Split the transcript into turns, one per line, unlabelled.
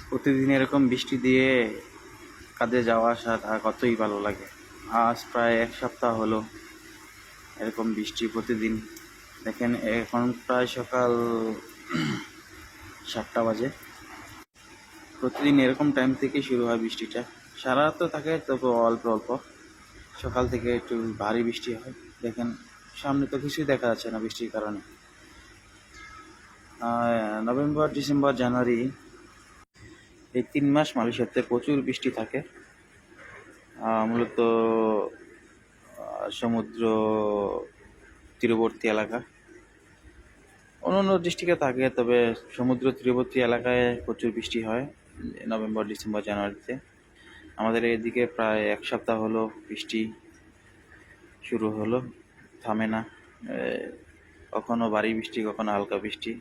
প্রতিদিন এরকম বৃষ্টি দিয়ে কাজে যাওয়া আসা তা কতই ভালো লাগে। আজ প্রায় এক সপ্তাহ হলো এরকম বৃষ্টি প্রতিদিন। দেখেন এখন প্রায় সকাল 7টা বাজে। প্রতিদিন এরকম টাইম থেকে শুরু হয় বৃষ্টিটা। সারা রাত তো থাকে, তবে অল্প অল্প। সকাল থেকে একটু ভারী বৃষ্টি হয়। দেখেন সামনে তো কিছুই দেখা যাচ্ছে না বৃষ্টির কারণে। নভেম্বর, ডিসেম্বর, জানুয়ারি এই 3 মাস মালয়েশিয়াতে প্রচুর বৃষ্টি থাকে। মূলত সমুদ্র তীরবর্তী এলাকা, অন্যান্য ডিস্ট্রিক্টে থাকে, তবে সমুদ্র তীরবর্তী এলাকায় প্রচুর বৃষ্টি হয় নভেম্বর, ডিসেম্বর, জানুয়ারিতে। আমাদের এদিকে প্রায় এক সপ্তাহ হলো বৃষ্টি শুরু হলো, থামে না। কখনো ভারী বৃষ্টি, কখনো হালকা বৃষ্টি।